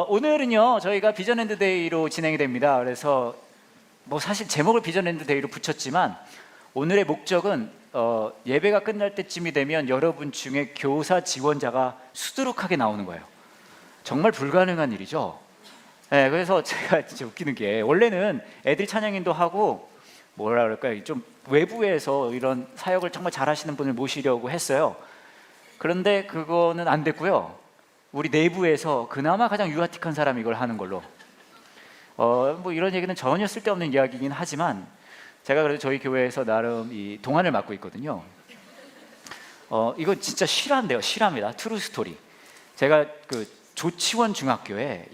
오늘은요 저희가 비전앤드데이로 진행이 됩니다. 그래서 뭐 사실 제목을 비전앤드데이로 붙였지만 오늘의 목적은 예배가 끝날 때쯤이 되면 여러분 중에 교사 지원자가 수두룩하게 나오는 거예요. 정말 불가능한 일이죠. 네, 그래서 제가 진짜 웃기는 게 원래는 애들이 찬양인도 하고 뭐라 그럴까요? 좀 외부에서 이런 사역을 정말 잘하시는 분을 모시려고 했어요. 그런데 그거는 안 됐고요. 우리 내부에서 그나마 가장 유아틱한 사람이 이걸 하는 걸로. 뭐 이런 얘기는 전혀 쓸데없는 이야기이긴 하지만 제가 그래도 저희 교회에서 나름 이 동안을 맡고 있거든요. 이거 진짜 실화인데요. 실화입니다. 트루 스토리. 제가 그 조치원 중학교에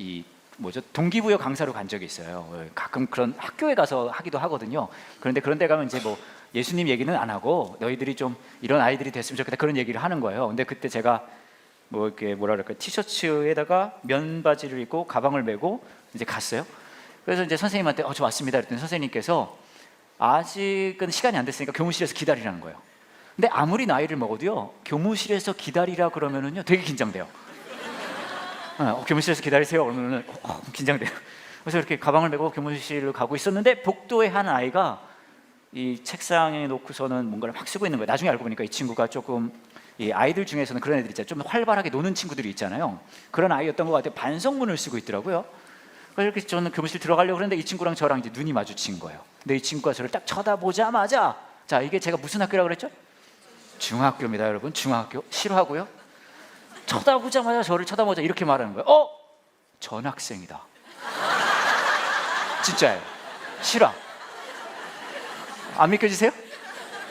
동기부여 강사로 간 적이 있어요. 가끔 그런 학교에 가서 하기도 하거든요. 그런데 그런 데 가면 이제 뭐 예수님 얘기는 안 하고 너희들이 좀 이런 아이들이 됐으면 좋겠다 그런 얘기를 하는 거예요. 근데 그때 제가 뭐 이렇게 뭐라 그럴까 티셔츠에다가 면바지를 입고 가방을 메고 이제 갔어요. 그래서 이제 선생님한테 저 왔습니다 그랬더니 선생님께서 아직은 시간이 안 됐으니까 교무실에서 기다리라는 거예요. 근데 아무리 나이를 먹어도요 교무실에서 기다리라 그러면은요 되게 긴장돼요. 교무실에서 기다리세요 그러면은 긴장돼요. 그래서 이렇게 가방을 메고 교무실을 가고 있었는데 복도에 한 아이가 이 책상에 놓고서는 뭔가를 막 쓰고 있는 거예요. 나중에 알고 보니까 이 친구가 조금 이 아이들 중에서는 그런 애들 있잖아요. 좀 활발하게 노는 친구들이 있잖아요. 그런 아이였던 것 같아요. 반성문을 쓰고 있더라고요. 그래서 이렇게 저는 교무실 들어가려고 그랬는데 이 친구랑 저랑 이제 눈이 마주친 거예요. 근데 이 친구가 저를 딱 쳐다보자마자 자 이게 제가 무슨 학교라고 그랬죠? 중학교입니다 여러분. 중학교 싫어하고요. 쳐다보자마자 저를 쳐다보자 이렇게 말하는 거예요. 전학생이다. 진짜예요. 실화. 안 믿겨지세요?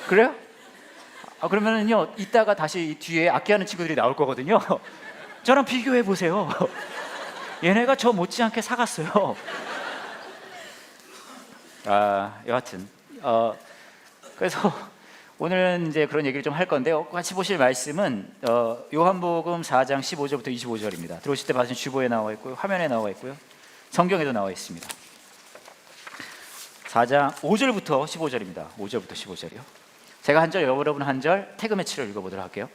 그래요? 그러면은요 이따가 다시 뒤에 악기하는 친구들이 나올 거거든요. 저랑 비교해 보세요. 얘네가 저 못지않게 사갔어요. 여하튼 그래서 오늘은 이제 그런 얘기를 좀 할 건데요. 같이 보실 말씀은 요한복음 4장 15절부터 25절입니다. 들어오실 때 봐주신 주보에 나와 있고요, 화면에 나와 있고요, 성경에도 나와 있습니다. 4장 5절부터 15절입니다. 5절부터 15절이요. 제가 한 절, 여러분 한 절, 태그 매치를 읽어보도록 할게요.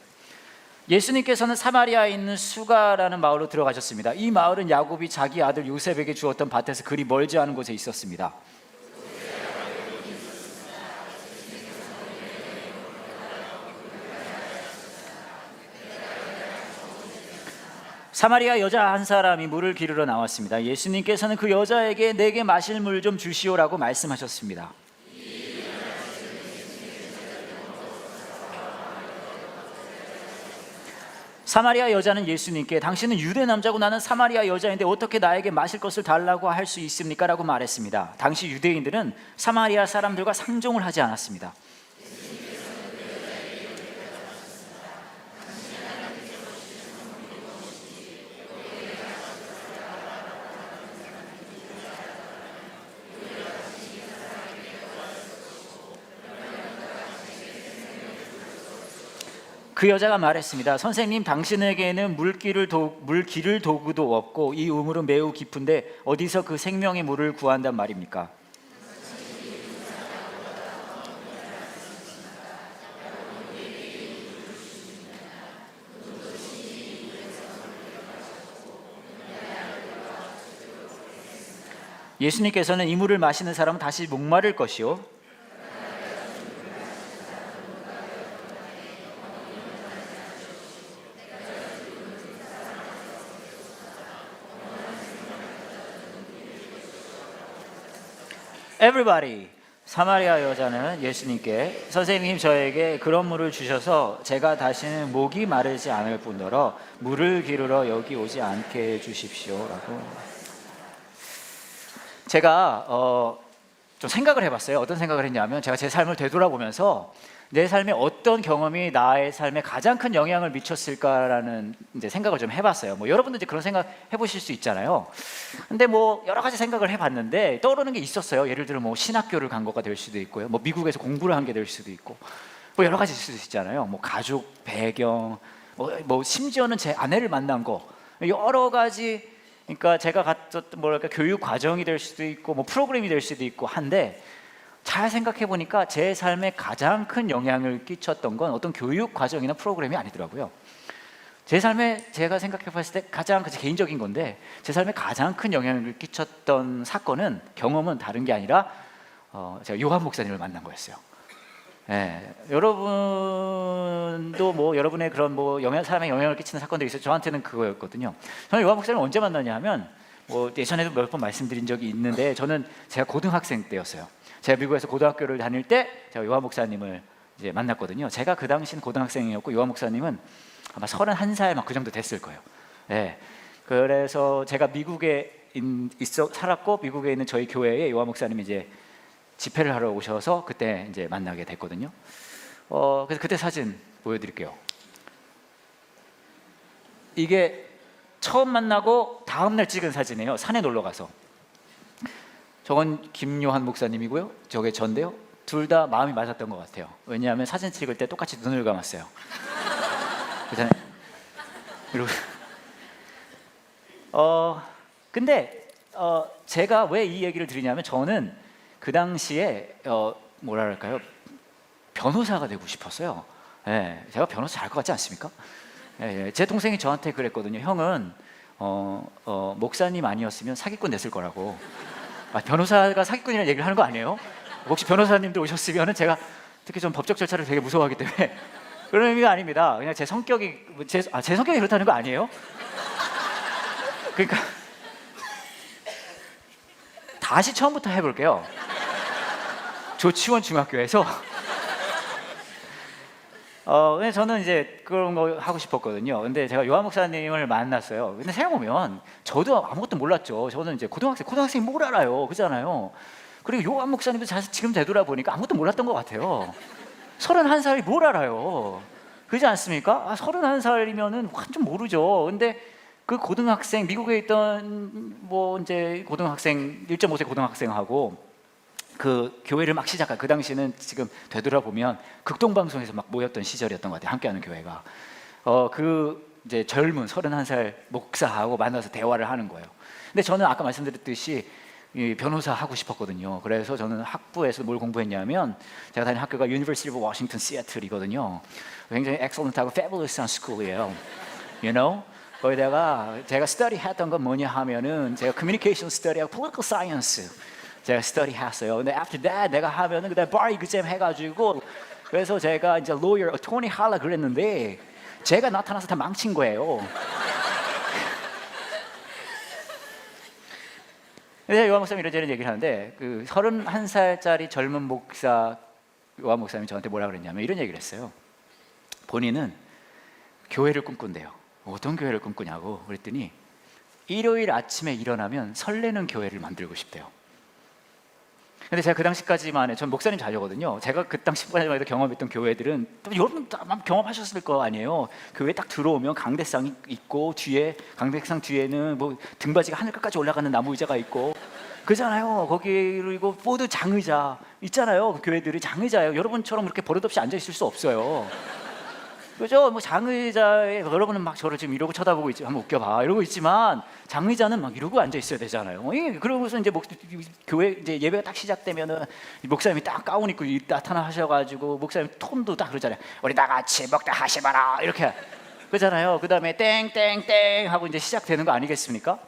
예수님께서는 사마리아에 있는 수가라는 마을로 들어가셨습니다. 이 마을은 야곱이 자기 아들 요셉에게 주었던 밭에서 그리 멀지 않은 곳에 있었습니다. 사마리아 여자 한 사람이 물을 기르러 나왔습니다. 예수님께서는 그 여자에게 내게 마실 물 좀 주시오라고 말씀하셨습니다. 사마리아 여자는 예수님께 당신은 유대 남자고 나는 사마리아 여자인데 어떻게 나에게 마실 것을 달라고 할 수 있습니까? 라고 말했습니다. 당시 유대인들은 사마리아 사람들과 상종을 하지 않았습니다. 그 여자가 말했습니다. 선생님, 당신에게는 물 기를 도구도 없고 이 우물은 매우 깊은데 어디서 그 생명의 물을 구한단 말입니까? 예수님께서는 이 물을 마시는 사람은 다시 목마를 것이요 Everybody. 사마리아 여자는 예수님께 선생님 저에게 그런 물을 주셔서 제가 다시는 목이 마르지 않을 뿐더러 물을 기르러 여기 오지 않게 해주십시오라고. 제가 좀 생각을 해봤어요. 어떤 생각을 했냐면 제가 제 삶을 되돌아보면서 내 삶에 어떤 경험이 나의 삶에 가장 큰 영향을 미쳤을까라는 이제 생각을 좀 해봤어요. 뭐 여러분도 이제 그런 생각 해보실 수 있잖아요. 근데 뭐 여러 가지 생각을 해봤는데 떠오르는 게 있었어요. 예를 들어 뭐 신학교를 간 거가 될 수도 있고요. 뭐 미국에서 공부를 한 게 될 수도 있고, 뭐 여러 가지 있을 수 있잖아요. 뭐 가족 배경, 뭐 심지어는 제 아내를 만난 거, 여러 가지. 그러니까 제가 갔었던 뭐랄까 교육 과정이 될 수도 있고, 뭐 프로그램이 될 수도 있고 한데. 잘 생각해 보니까 제 삶에 가장 큰 영향을 끼쳤던 건 어떤 교육 과정이나 프로그램이 아니더라고요. 제 삶에 제가 생각해 봤을 때 가장 개인적인 건데 제 삶에 가장 큰 영향을 끼쳤던 사건은 경험은 다른 게 아니라 제가 요한 목사님을 만난 거였어요. 예, 여러분도 뭐 여러분의 그런 뭐 사람에 영향을 끼치는 사건들이 있어요. 저한테는 그거였거든요. 저는 요한 목사님을 언제 만나냐 하면 뭐 예전에도 몇 번 말씀드린 적이 있는데 저는 제가 고등학생 때였어요. 제가 미국에서 고등학교를 다닐 때 제가 요한 목사님을 이제 만났거든요. 제가 그 당시는 고등학생이었고 요한 목사님은 아마 31살 막 그 정도 됐을 거예요. 예. 그래서 제가 미국에 살았고 미국에 있는 저희 교회에 요한 목사님이 이제 집회를 하러 오셔서 그때 이제 만나게 됐거든요. 그래서 그때 사진 보여드릴게요. 이게 처음 만나고 다음 날 찍은 사진이에요. 산에 놀러 가서. 저건 김요한 목사님이고요. 저게 전데요. 둘 다 마음이 맞았던 것 같아요. 왜냐하면 사진 찍을 때 똑같이 눈을 감았어요. 그렇잖아요. 그리고 근데 제가 왜 이 얘기를 드리냐면 저는 그 당시에 뭐랄까요, 변호사가 되고 싶었어요. 예, 제가 변호사 잘 것 같지 않습니까? 예, 제 동생이 저한테 그랬거든요. 형은 목사님 아니었으면 사기꾼 됐을 거라고. 변호사가 사기꾼이라는 얘기를 하는 거 아니에요? 혹시 변호사님들 오셨으면 제가 특히 좀 법적 절차를 되게 무서워하기 때문에 그런 의미가 아닙니다. 그냥 제 성격이 제 성격이 그렇다는 거 아니에요? 그러니까 다시 처음부터 해볼게요. 조치원 중학교에서 근데 저는 이제 그런 거 하고 싶었거든요. 근데 제가 요한 목사님을 만났어요. 근데 생각해보면 저도 아무것도 몰랐죠. 저는 이제 고등학생이 뭘 알아요, 그잖아요. 그리고 요한 목사님도 사실 지금 되돌아보니까 아무것도 몰랐던 것 같아요. 31살이 뭘 알아요, 그렇지 않습니까? 31살이면은 완전 모르죠. 근데 그 고등학생, 미국에 있던 뭐 이제 고등학생 1.5세 고등학생하고 그 교회를 막 시작한, 그 당시는 지금 되돌아보면 극동방송에서 막 모였던 시절이었던 것 같아요. 함께하는 교회가 그 이제 젊은 31살 목사하고 만나서 대화를 하는 거예요. 근데 저는 아까 말씀드렸듯이 변호사 하고 싶었거든요. 그래서 저는 학부에서 뭘 공부했냐면 제가 다니는 학교가 University of Washington Seattle이거든요. 굉장히 excellent하고 fabulous한 스쿨이에요. You know? 거기다가 제가 스터디 했던 건 뭐냐 하면은 제가 communication study하고 political science 제가 스터디 했어요. 근데 after that 내가 하면은 그다음에 bar exam 해가지고 그래서 제가 이제 lawyer, attorney 하려 그랬는데 제가 나타나서 다 망친 거예요. 근데 요한 목사님이 이런저런 얘기를 하는데 그 31살짜리 젊은 목사 요한 목사님이 저한테 뭐라 그랬냐면 이런 얘기를 했어요. 본인은 교회를 꿈꾼대요. 어떤 교회를 꿈꾸냐고 그랬더니 일요일 아침에 일어나면 설레는 교회를 만들고 싶대요. 근데 제가 그 당시까지만 해, 전 목사님 자녀거든요. 제가 그 당시까지만 해도 경험했던 교회들은 또 여러분 아마 경험하셨을 거 아니에요. 교회 딱 들어오면 강대상이 있고 뒤에 강대상 뒤에는 뭐 등받이가 하늘 끝까지 올라가는 나무 의자가 있고 그잖아요. 거기 그리고 모두 장의자 있잖아요. 그 교회들이 장의자예요. 여러분처럼 그렇게 버릇없이 앉아 있을 수 없어요. 그죠? 뭐 장의자에 여러분은 막 저를 지금 이러고 쳐다보고 있지, 한번 웃겨봐 이러고 있지만 장의자는 막 이러고 앉아 있어야 되잖아요. 그러고서 이제 교회 이제 예배가 딱 시작되면은 목사님이 딱 가운 입고 나타나셔가지고 목사님 톤도 딱 그러잖아요. 우리 다 같이 먹다 하시마라 이렇게 그잖아요. 그 다음에 땡땡땡 하고 이제 시작되는 거 아니겠습니까?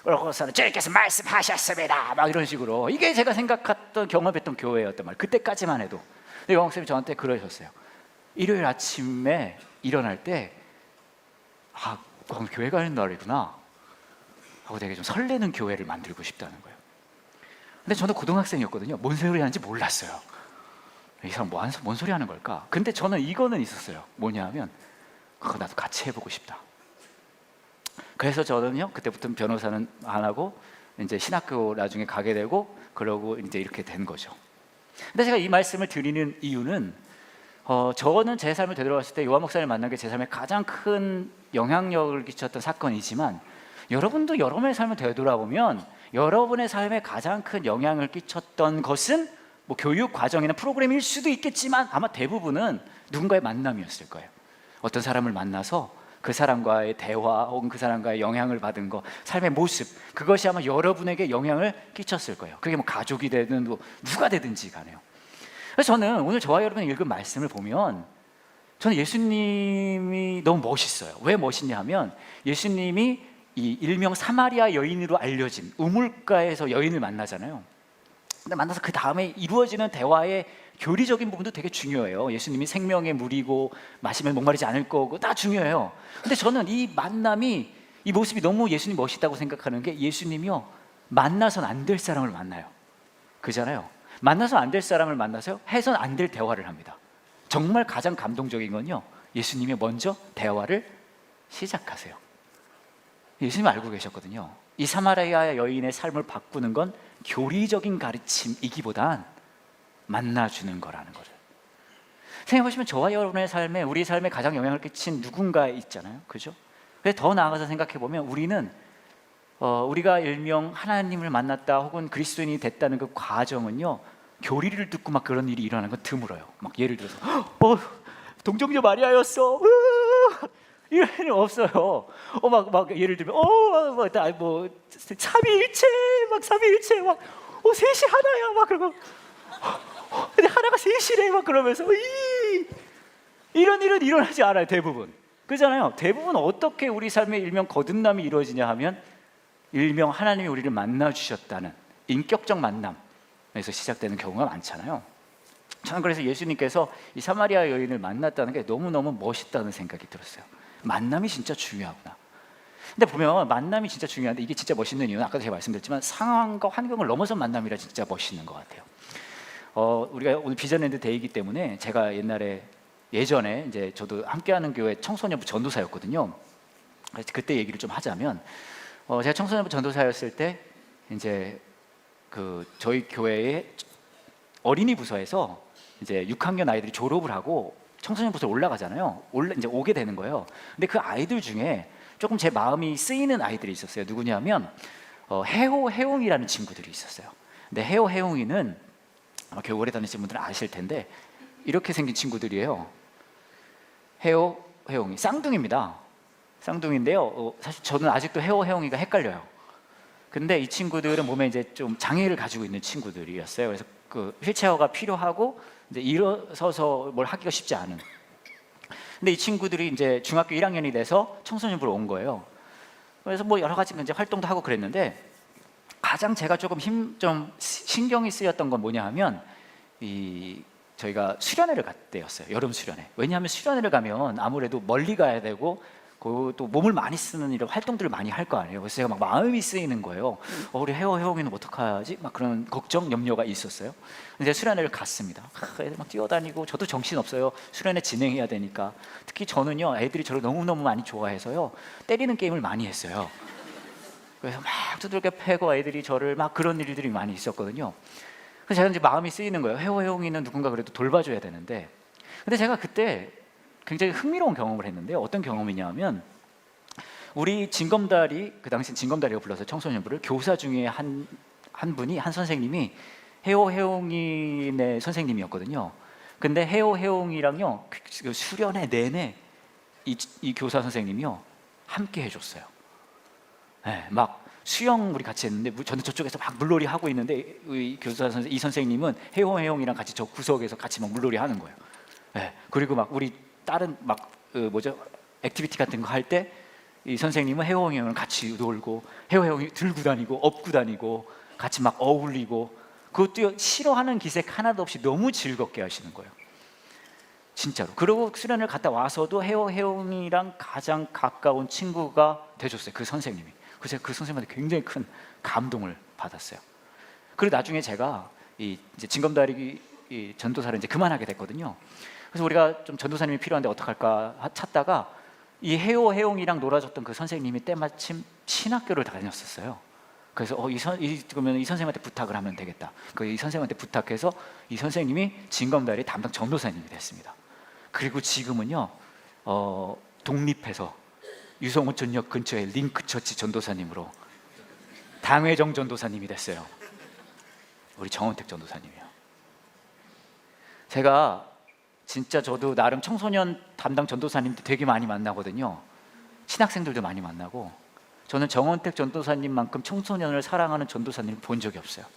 그러고서는 주님께서 말씀하셨습니다 막 이런 식으로. 이게 제가 생각했던 경험했던 교회였단 말이에요. 그때까지만 해도. 근데 영학 쌤이 저한테 그러셨어요. 일요일 아침에 일어날 때 오늘 교회 가는 날이구나 하고 되게 좀 설레는 교회를 만들고 싶다는 거예요. 근데 저는 고등학생이었거든요. 뭔 소리 하는지 몰랐어요. 이 사람 뭔 소리 하는 걸까? 근데 저는 이거는 있었어요. 뭐냐 하면 그거 나도 같이 해보고 싶다. 그래서 저는요 그때부터 변호사는 안 하고 이제 신학교 나중에 가게 되고 그러고 이제 이렇게 된 거죠. 근데 제가 이 말씀을 드리는 이유는 저는 제 삶을 되돌아봤을 때 요한 목사님을 만난 게 제 삶에 가장 큰 영향력을 끼쳤던 사건이지만 여러분도 여러분의 삶을 되돌아보면 여러분의 삶에 가장 큰 영향을 끼쳤던 것은 뭐 교육 과정이나 프로그램일 수도 있겠지만 아마 대부분은 누군가의 만남이었을 거예요. 어떤 사람을 만나서 그 사람과의 대화 혹은 그 사람과의 영향을 받은 거, 삶의 모습, 그것이 아마 여러분에게 영향을 끼쳤을 거예요. 그게 뭐 가족이 되든 뭐 누가 되든지 간에요. 그래서 저는 오늘 저와 여러분이 읽은 말씀을 보면 저는 예수님이 너무 멋있어요. 왜 멋있냐 하면 예수님이 이 일명 사마리아 여인으로 알려진 우물가에서 여인을 만나잖아요. 근데 만나서 그 다음에 이루어지는 대화의 교리적인 부분도 되게 중요해요. 예수님이 생명의 물이고 마시면 목마르지 않을 거고 다 중요해요. 근데 저는 이 만남이, 이 모습이 너무 예수님 멋있다고 생각하는 게, 예수님이요 만나선 안 될 사람을 만나요. 그잖아요. 만나서 안 될 사람을 만나서 해선 안 될 대화를 합니다. 정말 가장 감동적인 건요, 예수님이 먼저 대화를 시작하세요. 예수님 알고 계셨거든요. 이 사마리아 여인의 삶을 바꾸는 건 교리적인 가르침이기보단 만나주는 거라는 거를 생각해보시면, 저와 여러분의 삶에, 우리 삶에 가장 영향을 끼친 누군가 있잖아요. 그죠? 그래서 더 나아가서 생각해보면 우리는 우리가 일명 하나님을 만났다 혹은 그리스도인이 됐다는 그 과정은요, 교리를 듣고 막 그런 일이 일어나는 건 드물어요. 막 예를 들어서 동정녀 마리아였어 이런 일은 없어요. 막 예를 들면 뭐 삼위일체 막 삼위일체 막 셋이 하나야 막 그러고 근데 하나가 셋이래 막 그러면서 이런 일은 일어나지 않아요. 대부분 그잖아요. 대부분 어떻게 우리 삶의 일명 거듭남이 이루어지냐 하면, 일명 하나님이 우리를 만나 주셨다는 인격적 만남에서 시작되는 경우가 많잖아요. 저는 그래서 예수님께서 이 사마리아 여인을 만났다는 게 너무너무 멋있다는 생각이 들었어요. 만남이 진짜 중요하구나. 근데 보면 만남이 진짜 중요한데, 이게 진짜 멋있는 이유는 아까도 제가 말씀드렸지만 상황과 환경을 넘어선 만남이라 진짜 멋있는 것 같아요. 우리가 오늘 비전랜드 데이이기 때문에, 제가 예전에 이제 저도 함께하는 교회 청소년부 전도사였거든요. 그때 얘기를 좀 하자면, 제가 청소년부 전도사였을 때 이제 저희 교회의 어린이 부서에서 이제 6학년 아이들이 졸업을 하고 청소년 부서로 올라가잖아요. 이제 오게 되는 거예요. 근데 그 아이들 중에 조금 제 마음이 쓰이는 아이들이 있었어요. 누구냐면 혜용이라는 친구들이 있었어요. 근데 혜용이는 아마 교회 오래 다니시는 분들은 아실 텐데, 이렇게 생긴 친구들이에요. 혜용이 쌍둥이입니다. 쌍둥이인데요. 사실 저는 아직도 혜용이가 헷갈려요. 근데 이 친구들은 몸에 이제 좀 장애를 가지고 있는 친구들이었어요. 그래서 그 휠체어가 필요하고 이제 일어서서 뭘 하기가 쉽지 않은. 근데 이 친구들이 이제 중학교 1학년이 돼서 청소년부로 온 거예요. 그래서 뭐 여러 가지 이제 활동도 하고 그랬는데, 가장 제가 조금 좀 신경이 쓰였던 건 뭐냐 하면, 저희가 수련회를 갔대였어요. 여름 수련회. 왜냐하면 수련회를 가면 아무래도 멀리 가야 되고 또 몸을 많이 쓰는 이런 활동들을 많이 할 거 아니에요. 그래서 제가 막 마음이 쓰이는 거예요. 우리 혜용이는 어떡하지? 막 그런 걱정, 염려가 있었어요. 근데 수련회를 갔습니다. 애들 막 뛰어다니고, 저도 정신 없어요. 수련회 진행해야 되니까. 특히 저는요, 애들이 저를 너무너무 많이 좋아해서요, 때리는 게임을 많이 했어요. 그래서 막 두들겨 패고 애들이 저를 막, 그런 일들이 많이 있었거든요. 그래서 제가 이제 마음이 쓰이는 거예요. 혜용이는 누군가 그래도 돌봐줘야 되는데. 근데 제가 그때 굉장히 흥미로운 경험을 했는데요. 어떤 경험이냐면, 우리 징검다리, 그 당시 징검다리가 불러서 청소년부를, 교사 중에 한 선생님이 혜용이네 선생님이었거든요. 근데 혜용이랑요 그 수련회 내내 이 교사 선생님이요 함께 해줬어요. 네, 막 수영 우리 같이 했는데, 저는 저쪽에서 막 물놀이 하고 있는데 이 선생님은 혜용이랑 같이 저 구석에서 같이 막 물놀이 하는 거예요. 네, 그리고 막 우리 다른 막 액티비티 같은 거 할 때 이 선생님은 혜용이랑 같이 놀고, 혜용이 들고 다니고 업고 다니고 같이 막 어울리고, 그것도 싫어하는 기색 하나도 없이 너무 즐겁게 하시는 거예요. 진짜로. 그리고 수련을 갔다 와서도 혜용이랑 가장 가까운 친구가 돼줬어요. 그 선생님이. 그래서 제가 그 선생님한테 굉장히 큰 감동을 받았어요. 그리고 나중에 제가 이제 징검다리 전도사를 이제 그만하게 됐거든요. 그래서 우리가 좀 전도사님이 필요한데 어떡할까 찾다가, 이 혜용이랑 놀아줬던 그 선생님이 때마침 신학교를 다녔었어요. 그래서 그러면 이 선생님한테 부탁을 하면 되겠다. 이 선생님한테 부탁해서 이 선생님이 징검다리 담당 전도사님이 됐습니다. 그리고 지금은요 독립해서 유성호천역 근처에 링크처치 전도사님으로 당회정 전도사님이 됐어요. 우리 정원택 전도사님이요. 제가 진짜 저도 나름 청소년 담당 전도사님도 되게 많이 만나거든요. 신학생들도 많이 만나고. 저는 정원택 전도사님만큼 청소년을 사랑하는 전도사님을 본 적이 없어요.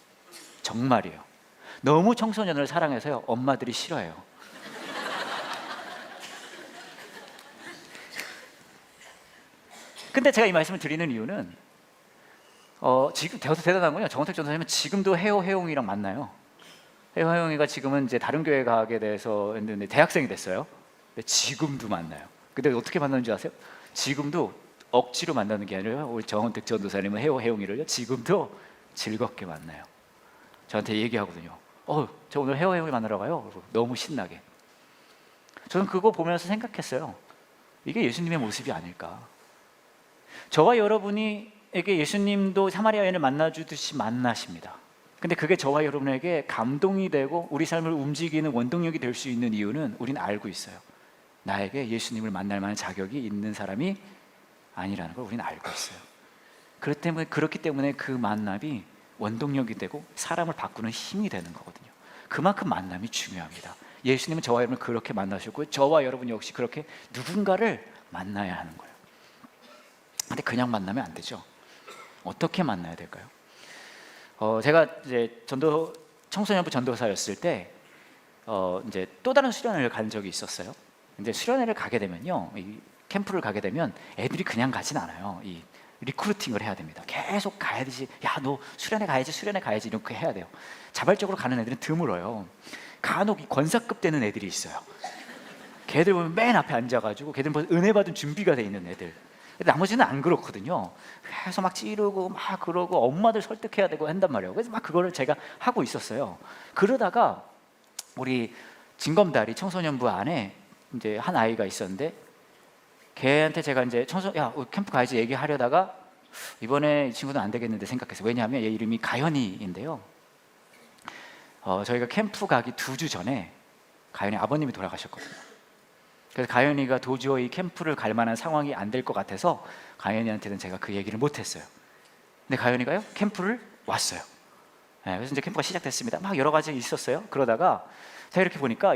정말이에요. 너무 청소년을 사랑해서요 엄마들이 싫어해요. 근데 제가 이 말씀을 드리는 이유는 지금 대단한 건요. 정원택 전사님은 지금도 혜용이랑 만나요. 혜용이가 지금은 이제 다른 교회 가게 돼서 했는데 대학생이 됐어요. 근데 지금도 만나요. 근데 어떻게 만나는지 아세요? 지금도 억지로 만나는 게 아니라 우리 정원택 전도사님은 혜용이를요 지금도 즐겁게 만나요. 저한테 얘기하거든요. 저 오늘 혜용이 만나러 가요. 너무 신나게. 저는 그거 보면서 생각했어요. 이게 예수님의 모습이 아닐까. 저와 여러분에게 예수님도 사마리아 여인을 만나주듯이 만나십니다. 근데 그게 저와 여러분에게 감동이 되고 우리 삶을 움직이는 원동력이 될 수 있는 이유는 우리는 알고 있어요. 나에게 예수님을 만날 만한 자격이 있는 사람이 아니라는 걸 우리는 알고 있어요. 그렇기 때문에 그 만남이 원동력이 되고 사람을 바꾸는 힘이 되는 거거든요. 그만큼 만남이 중요합니다. 예수님은 저와 여러분을 그렇게 만나셨고 저와 여러분 역시 그렇게 누군가를 만나야 하는 거예요. 근데 그냥 만나면 안 되죠. 어떻게 만나야 될까요? 제가 이제 청소년부 전도사였을 때 이제 또 다른 수련회를 간 적이 있었어요. 근데 수련회를 가게 되면요, 이 캠프를 가게 되면 애들이 그냥 가진 않아요. 이 리크루팅을 해야 됩니다. 계속 가야지. 야, 너 수련회 가야지 이렇게 해야 돼요. 자발적으로 가는 애들은 드물어요. 간혹 이 권사급 되는 애들이 있어요. 걔들 보면 맨 앞에 앉아가지고 걔들은 벌써 은혜 받은 준비가 돼 있는 애들. 나머지는 안 그렇거든요. 계속 막 찌르고 막 그러고 엄마들 설득해야 되고 한단 말이에요. 그래서 막 그거를 제가 하고 있었어요. 그러다가 우리 진검다리 청소년부 안에 이제 한 아이가 있었는데 걔한테 제가 이제 야, 우리 캠프 가야지 얘기하려다가 이번에 이 친구는 안 되겠는데 생각했어요. 왜냐하면 얘 이름이 가연이인데요. 저희가 캠프 가기 2주 전에 가연이 아버님이 돌아가셨거든요. 그래서 가연이가 도저히 캠프를 갈 만한 상황이 안 될 것 같아서 가연이한테는 제가 그 얘기를 못했어요. 근데 가연이가요 캠프를 왔어요. 네, 그래서 이제 캠프가 시작됐습니다. 막 여러 가지 있었어요. 그러다가 제가 이렇게 보니까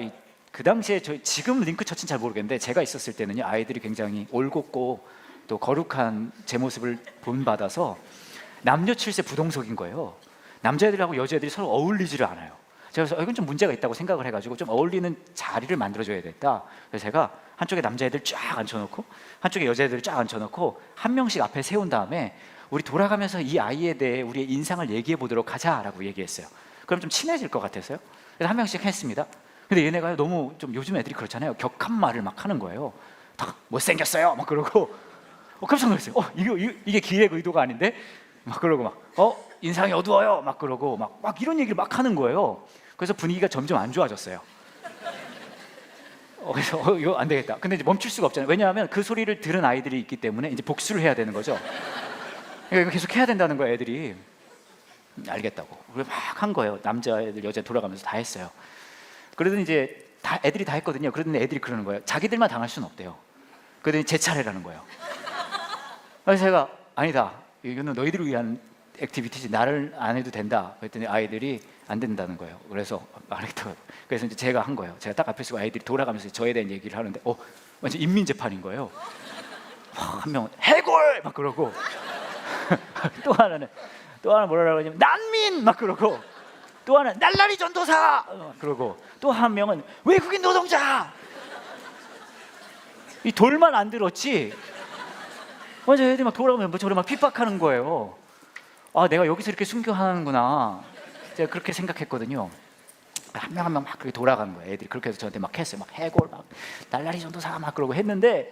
그 당시에 지금 링크 처치는 잘 모르겠는데 제가 있었을 때는요 아이들이 굉장히 올곧고 또 거룩한 제 모습을 본받아서 남녀 7세 부동석인 거예요. 남자애들하고 여자애들이 서로 어울리지를 않아요. 그래서 이건 좀 문제가 있다고 생각을 해가지고 좀 어울리는 자리를 만들어줘야겠다. 그래서 제가 한쪽에 남자애들 쫙 앉혀놓고 한쪽에 여자애들을 쫙 앉혀놓고 한 명씩 앞에 세운 다음에 우리 돌아가면서 이 아이에 대해 우리의 인상을 얘기해 보도록 하자라고 얘기했어요. 그럼 좀 친해질 것 같아서요. 그래서 한 명씩 했습니다. 근데 얘네가 너무 좀 요즘 애들이 그렇잖아요. 격한 말을 막 하는 거예요. 다 못생겼어요 막 그러고 깜짝 놀랐어요. 이게 기획 의도가 아닌데 막 그러고 막 인상이 어두워요 막 그러고 막 이런 얘기를 막 하는 거예요. 그래서 분위기가 점점 안 좋아졌어요. 그래서 이거 안 되겠다. 근데 이제 멈출 수가 없잖아요. 왜냐하면 그 소리를 들은 아이들이 있기 때문에 이제 복수를 해야 되는 거죠. 그러니까 이거 계속 해야 된다는 거예요. 애들이 알겠다고. 그래서 막 한 거예요. 남자애들 여자 돌아가면서 다 했어요. 그러더니 이제 애들이 다 했거든요. 그러더니 애들이 그러는 거예요. 자기들만 당할 수는 없대요. 그러더니 제 차례라는 거예요. 그래서 제가 아니다. 이거는 너희들을 위한 액티비티지 나를 안 해도 된다. 그랬더니 아이들이 안 된다는 거예요. 그래서 알겠다고. 그래서 이제 제가 한 거예요. 제가 딱 앞에 서고 아이들이 돌아가면서 저에 대한 얘기를 하는데 완전 인민재판인 거예요. 한 명은 해골 막 그러고 또 하나는 뭐라고 하냐면 난민 막 그러고 또 하나는 날라리 전도사 막 그러고 또 한 명은 외국인 노동자. 이 돌만 안 들었지 완전 애들이 막 돌아오면 저를 막 핍박하는 거예요. 내가 여기서 이렇게 순교하는구나. 제가 그렇게 생각했거든요. 한 명 한 명 막 그렇게 돌아가는 거예요. 애들이 그렇게 해서 저한테 막 했어요. 막 해골 막 날라리 전도사 막 그러고 했는데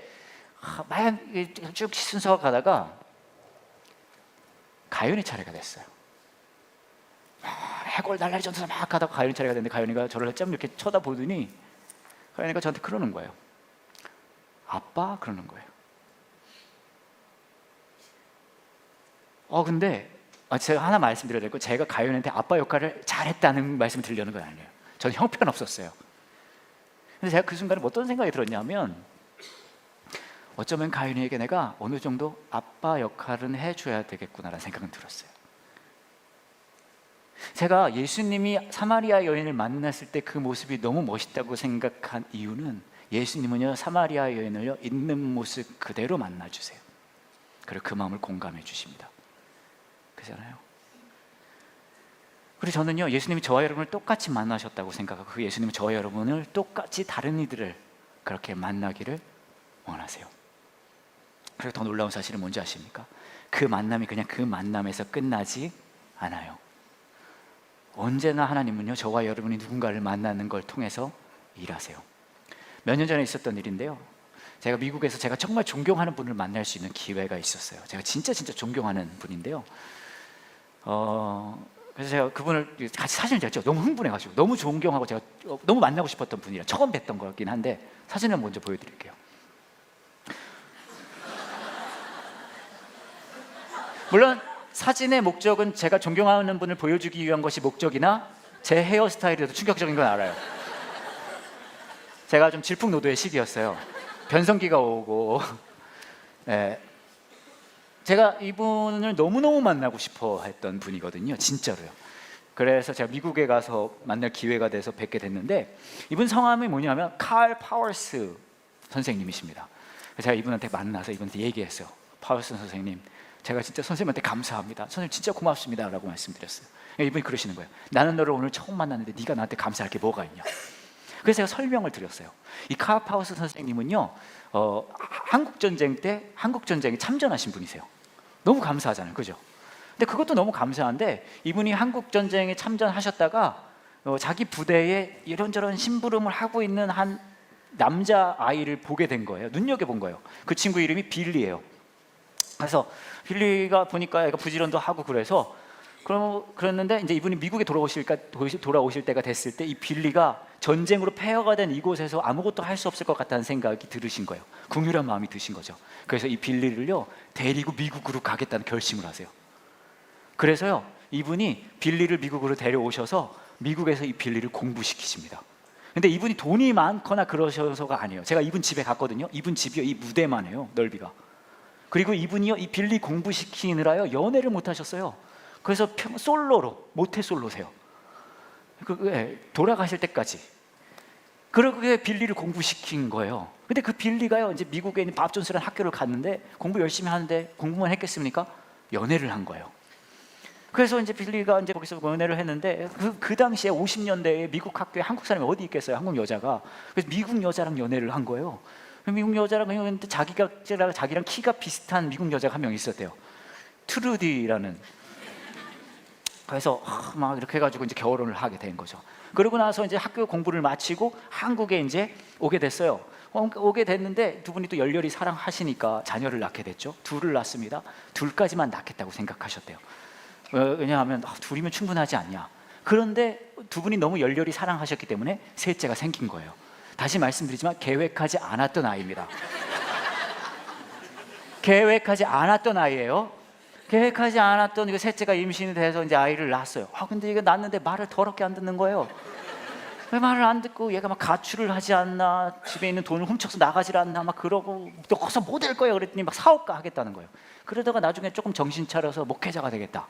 막 쭉 순서가 가다가 가연이 차례가 됐어요. 해골 날라리 전도사 막 하다가 가연이 차례가 됐는데 가연이가 저를 좀 이렇게 쳐다보더니 가연이가 저한테 그러는 거예요. 아빠 그러는 거예요. 근데 제가 하나 말씀드려야 될 거, 제가 가연한테 아빠 역할을 잘했다는 말씀을 드리려는 건 아니에요. 저는 형편없었어요. 근데 제가 그 순간에 어떤 생각이 들었냐면 어쩌면 가연이에게 내가 어느 정도 아빠 역할은 해줘야 되겠구나라는 생각은 들었어요. 제가 예수님이 사마리아 여인을 만났을 때 그 모습이 너무 멋있다고 생각한 이유는 예수님은요 사마리아 여인을요 있는 모습 그대로 만나주세요. 그리고 그 마음을 공감해 주십니다. 그잖아요. 그리고 저는요 예수님이 저와 여러분을 똑같이 만나셨다고 생각하고 그 예수님은 저와 여러분을 똑같이 다른 이들을 그렇게 만나기를 원하세요. 그리고 더 놀라운 사실은 뭔지 아십니까? 그 만남이 그냥 그 만남에서 끝나지 않아요. 언제나 하나님은요, 저와 여러분이 누군가를 만나는 걸 통해서 일하세요. 몇 년 전에 있었던 일인데요, 제가 미국에서 제가 정말 존경하는 분을 만날 수 있는 기회가 있었어요. 제가 진짜 존경하는 분인데요, 그래서 제가 그분을 같이 사진을 찍었죠. 너무 흥분해가지고, 너무 존경하고 제가 너무 만나고 싶었던 분이라 처음 뵀던 거긴 한데 사진을 먼저 보여드릴게요. 물론 사진의 목적은 제가 존경하는 분을 보여주기 위한 것이 목적이나 제 헤어스타일이 더 충격적인 건 알아요. 제가 좀 질풍노도의 시기였어요. 변성기가 오고 네. 제가 이분을 너무너무 만나고 싶어 했던 분이거든요, 진짜로요. 그래서 제가 미국에 가서 만날 기회가 돼서 뵙게 됐는데, 이분 성함이 뭐냐면 칼 파워스 선생님이십니다. 제가 이분한테 만나서 이분한테 얘기했어요. 파워스 선생님, 제가 진짜 선생님한테 감사합니다. 선생님 진짜 고맙습니다 라고 말씀드렸어요. 이분이 그러시는 거예요. 나는 너를 오늘 처음 만났는데 네가 나한테 감사할 게 뭐가 있냐. 그래서 제가 설명을 드렸어요. 이 칼 파워스 선생님은요, 한국전쟁 때 한국전쟁에 참전하신 분이세요. 너무 감사하잖아요, 그죠? 근데 그것도 너무 감사한데, 이분이 한국전쟁에 참전하셨다가 자기 부대에 이런저런 심부름을 하고 있는 한 남자아이를 보게 된 거예요. 눈여겨본 거예요. 그 친구 이름이 빌리예요. 그래서 빌리가 보니까 애가 부지런도 하고 그래서 그랬는데, 이제 이분이 미국에 돌아오실 때가 됐을 때 이 빌리가 전쟁으로 폐허가 된 이곳에서 아무것도 할 수 없을 것 같다는 생각이 들으신 거예요. 긍휼한 마음이 드신 거죠. 그래서 이 빌리를요, 데리고 미국으로 가겠다는 결심을 하세요. 그래서요, 이분이 빌리를 미국으로 데려오셔서 미국에서 이 빌리를 공부시키십니다. 근데 이분이 돈이 많거나 그러셔서가 아니에요. 제가 이분 집에 갔거든요. 이분 집이요, 이 무대만 해요, 넓이가. 그리고 이분이요, 이 빌리 공부시키느라요, 연애를 못 하셨어요. 그래서 솔로로, 모태 솔로세요. 돌아가실 때까지. 그렇게 빌리를 공부시킨 거예요. 근데 그 빌리가요, 이제 미국에 있는 밥 존스라는 학교를 갔는데 공부 열심히 하는데 공부만 했겠습니까? 연애를 한 거예요. 그래서 이제 빌리가 이제 거기서 연애를 했는데, 그 당시에 50년대에 미국 학교에 한국 사람이 어디 있겠어요, 한국 여자가. 그래서 미국 여자랑 연애를 한 거예요. 미국 여자랑 했는데 자기랑 키가 비슷한 미국 여자가 한 명 있었대요. 트루디라는. 그래서 막 이렇게 해가지고 이제 결혼을 하게 된 거죠. 그러고 나서 이제 학교 공부를 마치고 한국에 이제 오게 됐어요. 오게 됐는데 두 분이 또 열렬히 사랑하시니까 자녀를 낳게 됐죠. 둘을 낳습니다. 둘까지만 낳겠다고 생각하셨대요. 왜냐하면 둘이면 충분하지 않냐. 그런데 두 분이 너무 열렬히 사랑하셨기 때문에 셋째가 생긴 거예요. 다시 말씀드리지만 계획하지 않았던 아이입니다. 계획하지 않았던 아이예요. 계획하지 않았던 이거 셋째가 임신이 돼서 이제 아이를 낳았어요. 근데 이거 낳는데 말을 더럽게 안 듣는 거예요. 왜 말을 안 듣고, 얘가 막 가출을 하지 않나, 집에 있는 돈을 훔쳐서 나가질 않나, 막 그러고, 너 커서 뭐 될 거야 그랬더니 막 사업가 하겠다는 거예요. 그러다가 나중에 조금 정신 차려서 목회자가 되겠다.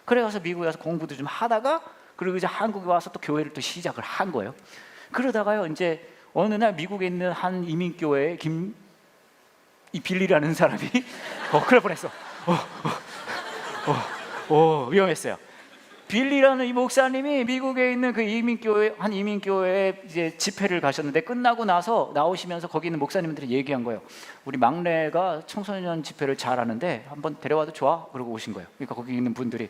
그래서 미국에 가서 공부도 좀 하다가, 그리고 이제 한국에 와서 또 교회를 또 시작을 한 거예요. 그러다가요, 이제 어느 날 미국에 있는 한 이민교회에 이 빌리라는 사람이 그럴 뻔했어. 위험했어요. 빌리라는 이 목사님이 미국에 있는 그 이민교회에 이제 집회를 가셨는데, 끝나고 나서 나오시면서 거기 있는 목사님들이 얘기한 거예요. 우리 막내가 청소년 집회를 잘하는데 한번 데려와도 좋아? 그러고 오신 거예요. 그러니까 거기 있는 분들이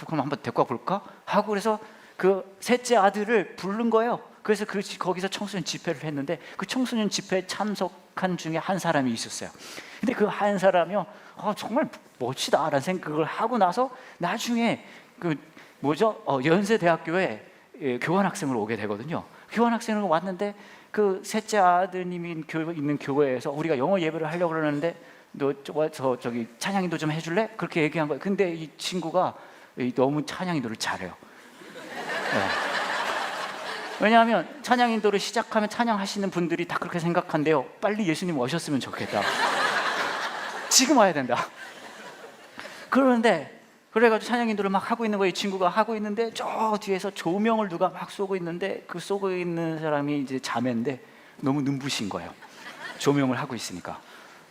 그럼 한번 데리고 와 볼까? 하고 그래서 그 셋째 아들을 부른 거예요. 그래서 거기서 청소년 집회를 했는데, 그 청소년 집회에 참석한 중에 한 사람이 있었어요. 근데 그 한 사람이요, 정말 멋지다라는 생각을 하고 나서 나중에 연세대학교에 교환학생으로 오게 되거든요. 교환학생으로 왔는데, 그 셋째 아드님이 있는 교회에서 우리가 영어 예배를 하려고 그러는데 너 저기 찬양인도 좀 해줄래? 그렇게 얘기한 거예요. 근데 이 친구가 너무 찬양인도를 잘해요. 네. 왜냐하면 찬양인도를 시작하면 찬양하시는 분들이 다 그렇게 생각한대요. 빨리 예수님 오셨으면 좋겠다. 지금 와야 된다. 그러는데 그래가지고 찬양인도를 막 하고 있는 거예요. 이 친구가 하고 있는데 저 뒤에서 조명을 누가 막 쏘고 있는데, 그 쏘고 있는 사람이 이제 자매인데 너무 눈부신 거예요. 조명을 하고 있으니까.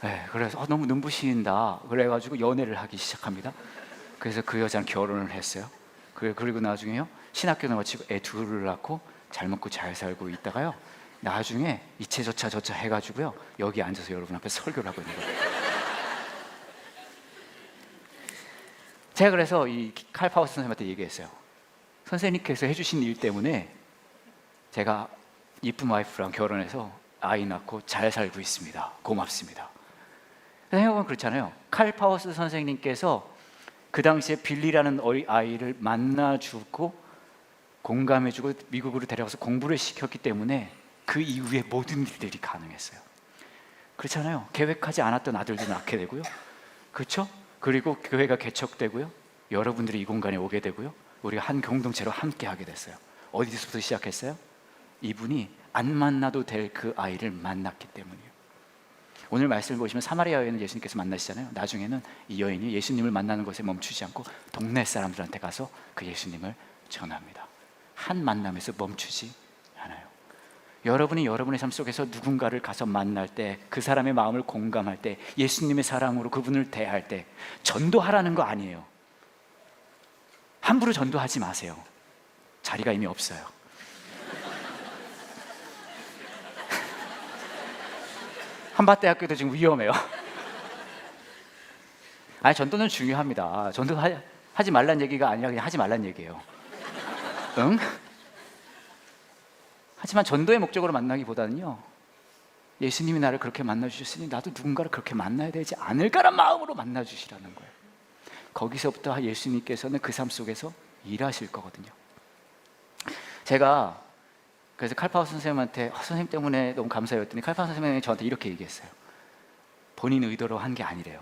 네, 그래서 너무 눈부신다. 그래가지고 연애를 하기 시작합니다. 그래서 그 여자는 결혼을 했어요. 그리고 나중에요, 신학교를 마치고 애 둘을 낳고 잘 먹고 잘 살고 있다가요, 나중에 이체저차 해가지고요, 여기 앉아서 여러분 앞에 설교를 하고 있는 거예요. 제가 그래서 이 칼 파우스 선생님한테 얘기했어요. 선생님께서 해주신 일 때문에 제가 이쁜 와이프랑 결혼해서 아이 낳고 잘 살고 있습니다. 고맙습니다. 생각해보면 그렇잖아요. 칼 파우스 선생님께서 그 당시에 빌리라는 아이를 만나주고 공감해주고 미국으로 데려가서 공부를 시켰기 때문에 그 이후에 모든 일들이 가능했어요. 그렇잖아요. 계획하지 않았던 아들도 낳게 되고요. 그렇죠? 그리고 교회가 개척되고요. 여러분들이 이 공간에 오게 되고요. 우리가 한 공동체로 함께 하게 됐어요. 어디서부터 시작했어요? 이분이 안 만나도 될 그 아이를 만났기 때문이에요. 오늘 말씀을 보시면 사마리아 여인을 예수님께서 만나시잖아요. 나중에는 이 여인이 예수님을 만나는 것에 멈추지 않고 동네 사람들한테 가서 그 예수님을 전합니다. 한 만남에서 멈추지 않아요. 여러분이 여러분의 삶 속에서 누군가를 가서 만날 때, 그 사람의 마음을 공감할 때, 예수님의 사랑으로 그분을 대할 때 전도하라는 거 아니에요. 함부로 전도하지 마세요. 자리가 이미 없어요. 한밭대학교도 지금 위험해요. 아니, 전도는 중요합니다. 전도하지 말란 얘기가 아니라 그냥 하지 말란 얘기예요. 응? 하지만 전도의 목적으로 만나기보다는요, 예수님이 나를 그렇게 만나주셨으니 나도 누군가를 그렇게 만나야 되지 않을까란 마음으로 만나주시라는 거예요. 거기서부터 예수님께서는 그 삶 속에서 일하실 거거든요. 제가 그래서 칼파우스 선생님한테 선생님 때문에 너무 감사했더니 칼파우스 선생님이 저한테 이렇게 얘기했어요. 본인 의도로 한 게 아니래요.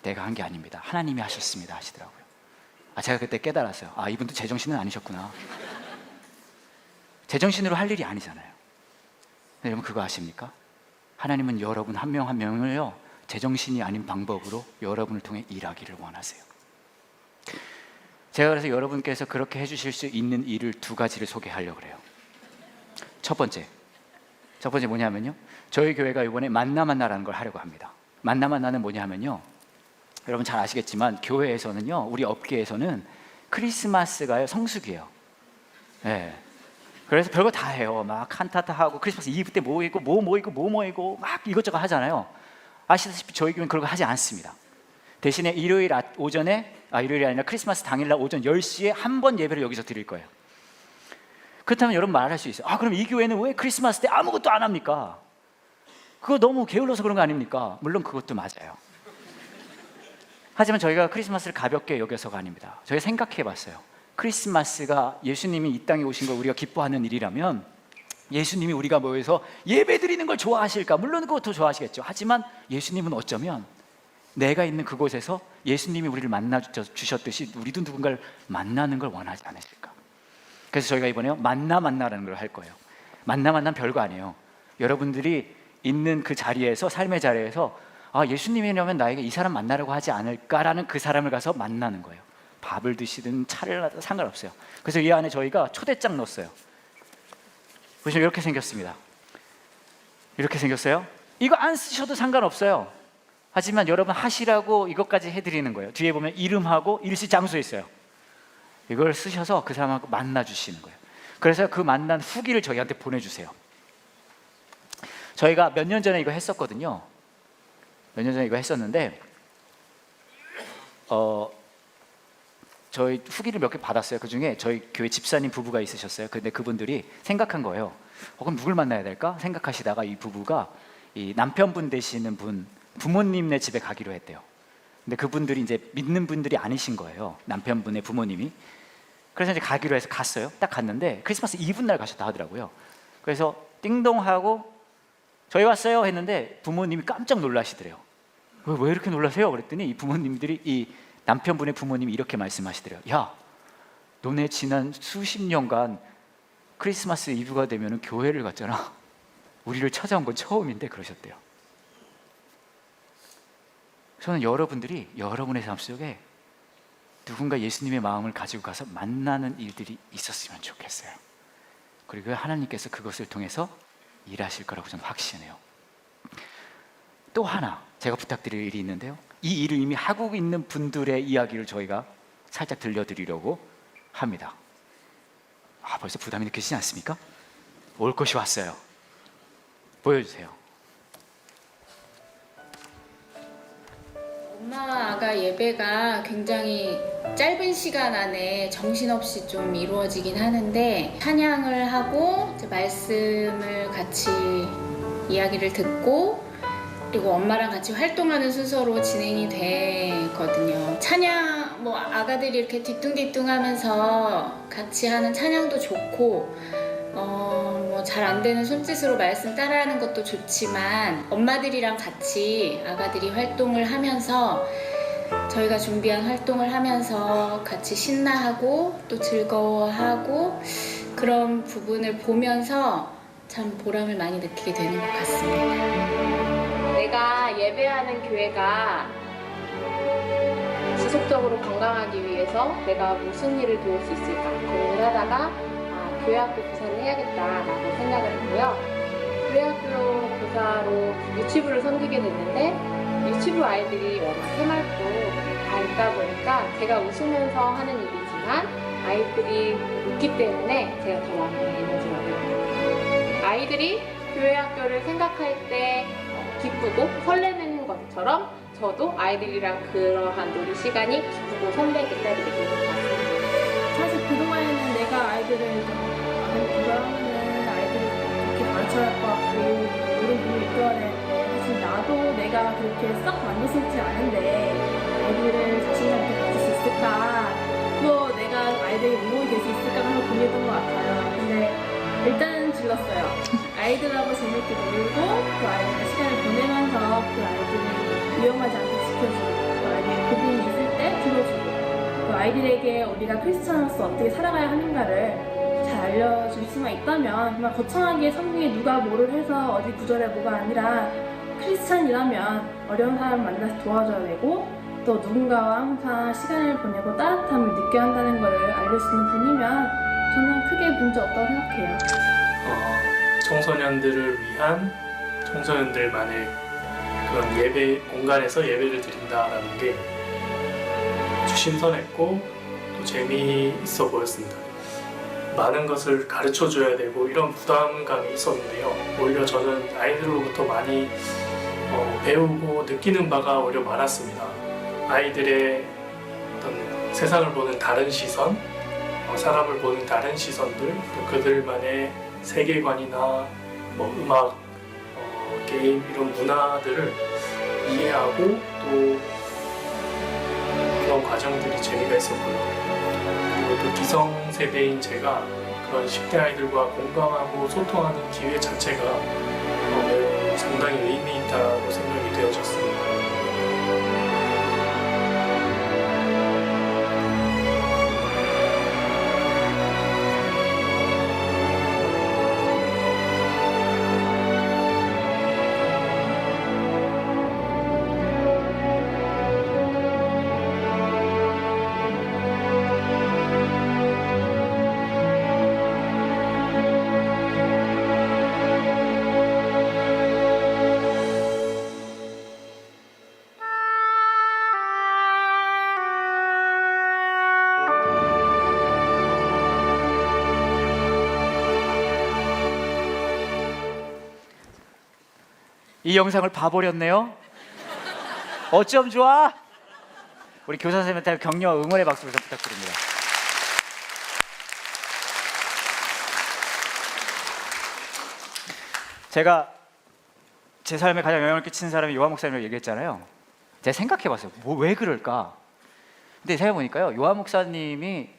내가 한 게 아닙니다. 하나님이 하셨습니다 하시더라고요. 제가 그때 깨달았어요. 이분도 제정신은 아니셨구나. 제정신으로 할 일이 아니잖아요. 여러분 그거 아십니까? 하나님은 여러분 한 명 한 명을요, 제정신이 아닌 방법으로 여러분을 통해 일하기를 원하세요. 제가 그래서 여러분께서 그렇게 해주실 수 있는 일을 두 가지를 소개하려고 그래요. 첫 번째 뭐냐면요, 저희 교회가 이번에 만나라는 걸 하려고 합니다. 만나는 뭐냐 하면요, 여러분 잘 아시겠지만 교회에서는요, 우리 업계에서는 크리스마스가요 성수기예요. 네. 그래서 별거 다 해요. 막 칸타타 하고 크리스마스 이브 때 모이고 모이고 막 이것저것 하잖아요. 아시다시피 저희 교회는 그런 거 하지 않습니다. 대신에 일요일이 아니라 크리스마스 당일날 오전 10시에 한 번 예배를 여기서 드릴 거예요. 그렇다면 여러분 말할 수 있어요. 그럼 이 교회는 왜 크리스마스 때 아무것도 안 합니까? 그거 너무 게을러서 그런 거 아닙니까? 물론 그것도 맞아요. 하지만 저희가 크리스마스를 가볍게 여겨서가 아닙니다. 저희가 생각해 봤어요. 크리스마스가 예수님이 이 땅에 오신 걸 우리가 기뻐하는 일이라면 예수님이 우리가 모여서 예배 드리는 걸 좋아하실까? 물론 그것도 좋아하시겠죠. 하지만 예수님은 어쩌면 내가 있는 그곳에서 예수님이 우리를 만나 주셨듯이 우리도 누군가를 만나는 걸 원하지 않으실까? 그래서 저희가 이번에 만나라는 걸 할 거예요. 만나면 별거 아니에요. 여러분들이 있는 그 자리에서, 삶의 자리에서 예수님이라면 나에게 이 사람 만나라고 하지 않을까라는 그 사람을 가서 만나는 거예요. 밥을 드시든 차를 하든 상관없어요. 그래서 이 안에 저희가 초대장 넣었어요. 보시면 이렇게 생겼습니다. 이렇게 생겼어요. 이거 안 쓰셔도 상관없어요. 하지만 여러분 하시라고 이것까지 해드리는 거예요. 뒤에 보면 이름하고 일시 장소 있어요. 이걸 쓰셔서 그 사람하고 만나주시는 거예요. 그래서 그 만난 후기를 저희한테 보내주세요. 저희가 몇 년 전에 이거 했었거든요. 몇 년 전에 이거 했었는데 저희 후기를 몇 개 받았어요. 그 중에 저희 교회 집사님 부부가 있으셨어요. 근데 그분들이 생각한 거예요. 그럼 누굴 만나야 될까? 생각하시다가 이 부부가 이 남편분 되시는 분 부모님네 집에 가기로 했대요. 근데 그분들이 이제 믿는 분들이 아니신 거예요. 남편분의 부모님이. 그래서 이제 가기로 해서 갔어요. 딱 갔는데 크리스마스 이브 날 가셨다 하더라고요. 그래서 띵동하고 저희 왔어요 했는데 부모님이 깜짝 놀라시더래요. 왜 이렇게 놀라세요? 그랬더니 이 부모님들이, 이 남편분의 부모님이 이렇게 말씀하시더래요. 야, 너네 지난 수십 년간 크리스마스 이브가 되면 교회를 갔잖아. 우리를 찾아온 건 처음인데 그러셨대요. 저는 여러분들이 여러분의 삶 속에 누군가 예수님의 마음을 가지고 가서 만나는 일들이 있었으면 좋겠어요. 그리고 하나님께서 그것을 통해서 일하실 거라고 저는 확신해요. 또 하나 제가 부탁드릴 일이 있는데요, 이 일을 이미 하고 있는 분들의 이야기를 저희가 살짝 들려드리려고 합니다. 벌써 부담이 느껴지지 않습니까? 올 것이 왔어요. 보여주세요. 엄마 아가 예배가 굉장히 짧은 시간 안에 정신없이 좀 이루어지긴 하는데, 찬양을 하고 이제 말씀을 같이 이야기를 듣고 그리고 엄마랑 같이 활동하는 순서로 진행이 되거든요. 찬양 뭐 아가들이 이렇게 뒤뚱뒤뚱하면서 같이 하는 찬양도 좋고 뭐 잘 안 되는 손짓으로 말씀 따라하는 것도 좋지만, 엄마들이랑 같이 아가들이 활동을 하면서 저희가 준비한 활동을 하면서 같이 신나하고 또 즐거워하고 그런 부분을 보면서 참 보람을 많이 느끼게 되는 것 같습니다. 내가 예배하는 교회가 지속적으로 건강하기 위해서 내가 무슨 일을 도울 수 있을까 고민을 하다가 교회학교 교사를 해야겠다라고 생각을 했고요. 교회학교 교사로 유치부를 섬기게 됐는데, 유치부 아이들이 워낙 해맑고 다 있다 보니까 제가 웃으면서 하는 일이지만 아이들이 웃기 때문에 제가 더 많은 에너지를 얻어요. 아이들이 교회학교를 생각할 때 기쁘고 설레는 것처럼 저도 아이들이랑 그러한 놀이 시간이 기쁘고 설레게 되는 것 같습니다. 사실 그동안에는 내가 아이들을 교사하면은 아이들을 그렇게 가르쳐야 할 것 같고 이런 부분이 있어야 되는데, 사실 나도 내가 그렇게 썩 만족스럽지 않은데 아이들을 자신감있게 가질 수 있을까, 또 내가 아이들이 모범이 될 수 있을까 하는 고민했던 것 같아요. 근데 일단은 질렀어요. 아이들하고 재밌게 놀고 그 아이들과 시간을 보내면서 그 아이들이 위험하지 않게 지켜주고, 그 아이들이 고민이 있을 때 들어주고, 그 아이들에게 우리가 크리스찬으로서 어떻게 살아가야 하는가를 잘 알려줄 수만 있다면, 정말 거창하게 성경에 누가 뭐를 해서 어디 구절에 뭐가 아니라 크리스찬이라면 어려운 사람 만나서 도와줘야 되고, 또 누군가와 항상 시간을 보내고 따뜻함을 느껴야 한다는 것을 알릴 수 있는 분이면 저는 크게 문제 없다고 생각해요. 청소년들을 위한 청소년들만의 그런 예배 공간에서 예배를 드린다라는 게 아주 신선했고 또 재미있어 보였습니다. 많은 것을 가르쳐 줘야 되고 이런 부담감이 있었는데요. 오히려 저는 아이들로부터 많이 배우고 느끼는 바가 오히려 많았습니다. 아이들의 어떤 세상을 보는 다른 시선, 사람을 보는 다른 시선들, 또 그들만의 세계관이나 음악, 게임 이런 문화들을 이해하고 또 그런 과정들이 재미가 있었고요. 그리고 또 기성세대인 제가 그런 10대 아이들과 공감하고 소통하는 기회 자체가 매우 상당히 의미 있다고 생각이 되어졌습니다. 이 영상을 봐버렸네요. 어쩜 좋아? 우리 교사 선생님한테 격려 응원의 박수를 좀 부탁드립니다. 제가 제 삶에 가장 영향을 끼친 사람이 요한 목사님이라고 얘기했잖아요. 제가 생각해봤어요. 왜 그럴까? 근데 생각해보니까요, 요한 목사님이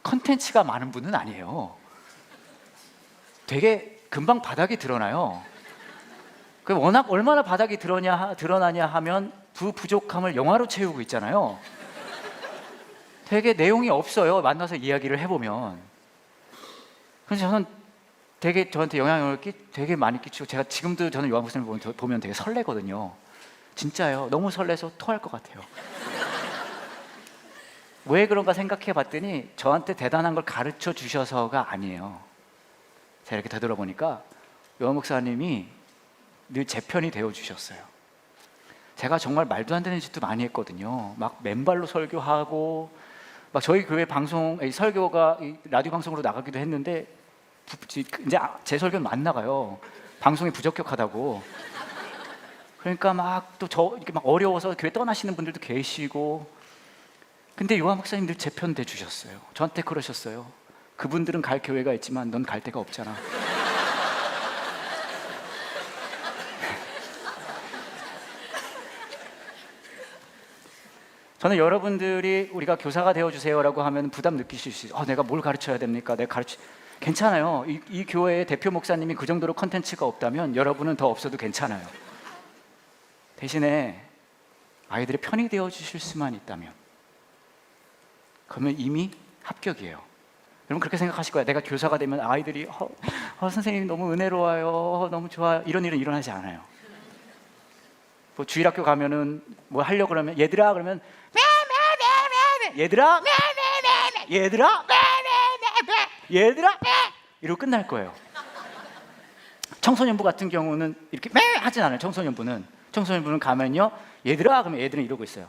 컨텐츠가 많은 분은 아니에요. 되게 금방 바닥이 드러나요. 그 워낙 얼마나 바닥이 드러나냐 하면 부족함을 영화로 채우고 있잖아요. 되게 내용이 없어요. 만나서 이야기를 해보면. 그래서 저는 되게 저한테 영향을 되게 많이 끼치고, 제가 지금도 저는 요한 목사님을 보면 되게 설레거든요. 진짜요. 너무 설레서 토할 것 같아요. 왜 그런가 생각해 봤더니 저한테 대단한 걸 가르쳐 주셔서가 아니에요. 제가 이렇게 되돌아보니까 요한 목사님이 늘 제 편이 되어 주셨어요. 제가 정말 말도 안 되는 짓도 많이 했거든요. 막 맨발로 설교하고, 막 저희 교회 방송 설교가 라디오 방송으로 나가기도 했는데 이제 제 설교는 안 나가요. 방송이 부적격하다고. 그러니까 막 또 저 이렇게 막 어려워서 교회 떠나시는 분들도 계시고. 근데 요한 목사님 늘 제 편 돼 주셨어요. 저한테 그러셨어요. 그분들은 갈 교회가 있지만 넌 갈 데가 없잖아. 저는 여러분들이 우리가 교사가 되어주세요라고 하면 부담 느끼실 수 있어요. 내가 뭘 가르쳐야 됩니까? 괜찮아요. 이 교회의 대표 목사님이 그 정도로 컨텐츠가 없다면 여러분은 더 없어도 괜찮아요. 대신에 아이들의 편이 되어주실 수만 있다면 그러면 이미 합격이에요. 여러분 그렇게 생각하실 거예요. 내가 교사가 되면 아이들이 선생님이 너무 은혜로워요, 너무 좋아요, 이런 일은 일어나지 않아요. 뭐 주일학교 가면은 뭐 하려고 그러면 얘들아 그러면 얘들아 얘들아 얘들아 이러고 끝날 거예요. 청소년부 같은 경우는 이렇게 하진 않아요. 청소년부는 가면요 얘들아 그러면 얘들은 이러고 있어요.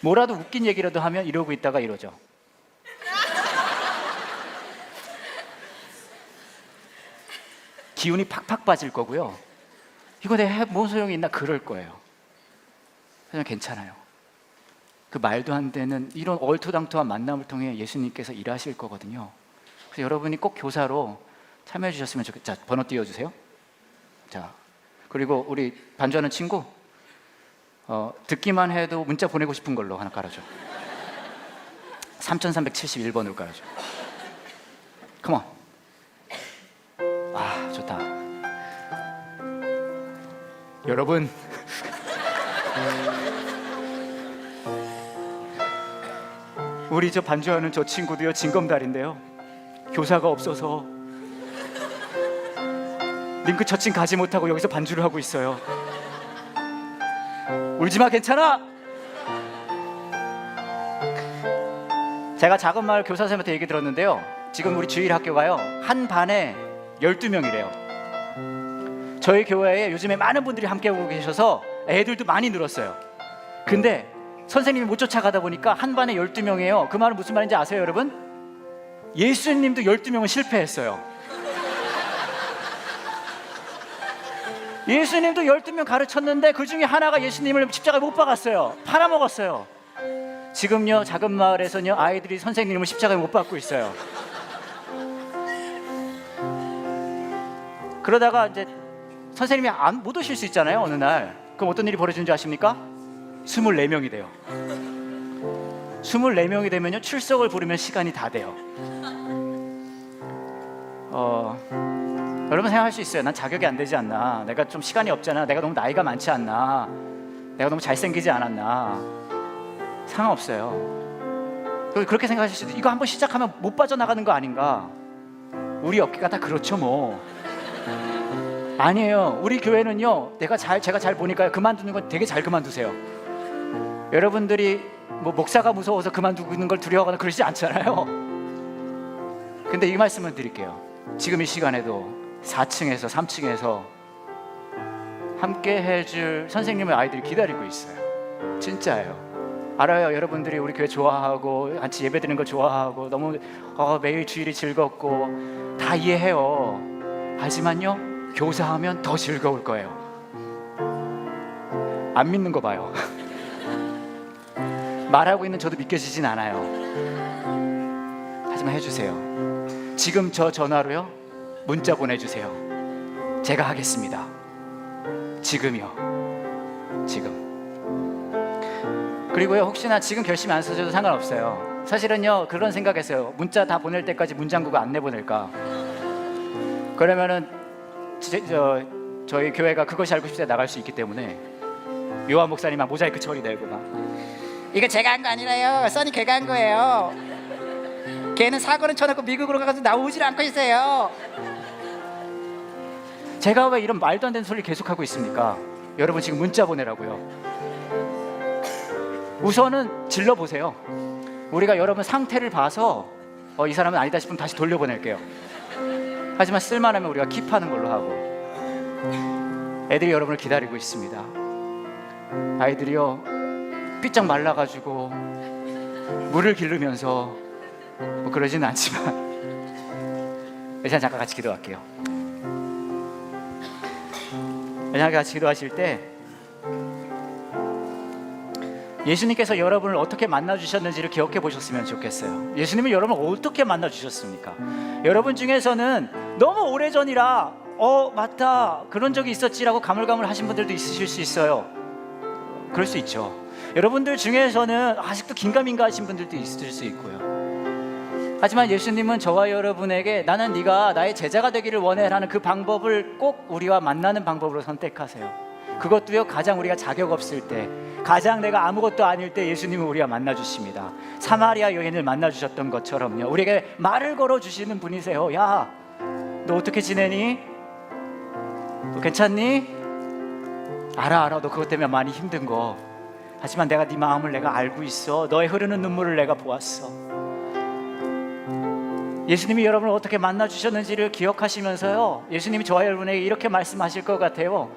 뭐라도 웃긴 얘기라도 하면 이러고 있다가 이러죠. 기운이 팍팍 빠질 거고요. 이거 내가 뭔 소용이 있나 그럴 거예요. 그냥 괜찮아요. 그 말도 안 되는 이런 얼토당토한 만남을 통해 예수님께서 일하실 거거든요. 그래서 여러분이 꼭 교사로 참여해 주셨으면 좋겠어요. 자, 번호 띄워주세요. 자, 그리고 우리 반주하는 친구 듣기만 해도 문자 보내고 싶은 걸로 하나 깔아줘. 3371번으로 깔아줘. 컴온. 아, 좋다. 여러분 우리 저 반주하는 저 친구도요 징검다리인데요 교사가 없어서 링크 처친 가지 못하고 여기서 반주를 하고 있어요. 울지마, 괜찮아. 제가 작은 마을 교사 선생님한테 얘기 들었는데요, 지금 우리 주일 학교가요 한 반에 12명이래요 저희 교회에 요즘에 많은 분들이 함께 오고 계셔서 애들도 많이 늘었어요. 근데 선생님이 못 쫓아가다 보니까 한 반에 12명이에요 그 말은 무슨 말인지 아세요 여러분? 예수님도 12명은 실패했어요. 예수님도 12명 가르쳤는데 그 중에 하나가 예수님을 십자가에 못 박았어요. 팔아먹었어요. 지금요 작은 마을에서는요 아이들이 선생님을 십자가에 못 박고 있어요. 그러다가 이제 선생님이 못 오실 수 있잖아요 어느 날. 그럼 어떤 일이 벌어지는 줄 아십니까? 24명이 돼요. 24명이 되면요 출석을 부르면 시간이 다 돼요. 여러분 생각할 수 있어요. 난 자격이 안 되지 않나, 내가 좀 시간이 없잖아, 내가 너무 나이가 많지 않나, 내가 너무 잘생기지 않았나. 상관없어요. 그렇게 생각하실 수도, 이거 한번 시작하면 못 빠져나가는 거 아닌가. 우리 업계가 다 그렇죠 뭐. 아니에요. 우리 교회는요 제가 잘 보니까요 그만두는 건 되게 잘 그만두세요. 여러분들이 뭐 목사가 무서워서 그만두는 걸 두려워하거나 그러지 않잖아요. 근데 이 말씀을 드릴게요. 지금 이 시간에도 4층에서 3층에서 함께 해줄 선생님의 아이들이 기다리고 있어요. 진짜예요. 알아요. 여러분들이 우리 교회 좋아하고 같이 예배드리는 거 좋아하고 너무 매일 주일이 즐겁고 다 이해해요. 하지만요 교사하면 더 즐거울 거예요. 안 믿는 거 봐요. 말하고 있는 저도 믿겨지진 않아요. 하지만 해주세요. 지금 저 전화로요 문자 보내주세요. 제가 하겠습니다. 지금이요. 지금. 그리고요 혹시나 지금 결심이 안 서져도 상관없어요. 사실은요 그런 생각했어요. 문자 다 보낼 때까지 문장구가 안 내보낼까. 그러면은 저희 교회가 그것이 알고 싶다 나갈 수 있기 때문에 요한 목사님만 모자이크 처리되고 막 이거 제가 한 거 아니라요, 써니 걔가 한 거예요. 걔는 사고는 쳐놓고 미국으로 가서 나오질 않고 있어요. 제가 왜 이런 말도 안 되는 소리를 계속하고 있습니까? 여러분 지금 문자 보내라고요. 우선은 질러보세요. 우리가 여러분 상태를 봐서 이 사람은 아니다 싶으면 다시 돌려보낼게요. 하지만 쓸만하면 우리가 킵하는 걸로 하고. 애들이 여러분을 기다리고 있습니다. 아이들이요 삐쩍 말라가지고 물을 기르면서 뭐 그러지는 않지만 일단 잠깐 같이 기도할게요. 일단 같이 기도하실 때 예수님께서 여러분을 어떻게 만나주셨는지를 기억해 보셨으면 좋겠어요. 예수님은 여러분을 어떻게 만나주셨습니까? 여러분 중에서는 너무 오래전이라 맞다 그런 적이 있었지라고 가물가물 하신 분들도 있으실 수 있어요. 그럴 수 있죠. 여러분들 중에서는 아직도 긴가민가 하신 분들도 있을 수 있고요. 하지만 예수님은 저와 여러분에게 나는 네가 나의 제자가 되기를 원해 라는 그 방법을 꼭 우리와 만나는 방법으로 선택하세요. 그것도요, 가장 우리가 자격 없을 때, 가장 내가 아무것도 아닐 때 예수님은 우리와 만나주십니다. 사마리아 여인을 만나주셨던 것처럼요, 우리에게 말을 걸어주시는 분이세요. 야, 너 어떻게 지내니? 너 괜찮니? 알아 너 그것 때문에 많이 힘든 거. 하지만 내가 네 마음을 내가 알고 있어. 너의 흐르는 눈물을 내가 보았어. 예수님이 여러분을 어떻게 만나주셨는지를 기억하시면서요, 예수님이 저와 여러분에게 이렇게 말씀하실 것 같아요.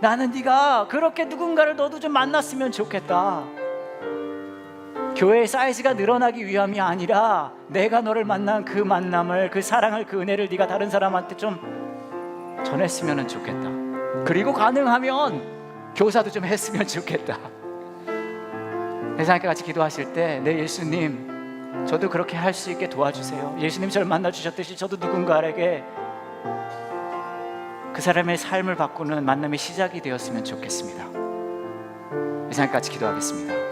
나는 네가 그렇게 누군가를 너도 좀 만났으면 좋겠다. 교회의 사이즈가 늘어나기 위함이 아니라 내가 너를 만난 그 만남을, 그 사랑을, 그 은혜를 네가 다른 사람한테 좀 전했으면 좋겠다. 그리고 가능하면 교사도 좀 했으면 좋겠다. 함께 같이 기도하실 때, 네 예수님, 저도 그렇게 할 수 있게 도와주세요. 예수님 저를 만나주셨듯이 저도 누군가에게 그 사람의 삶을 바꾸는 만남의 시작이 되었으면 좋겠습니다. 함께 같이 기도하겠습니다.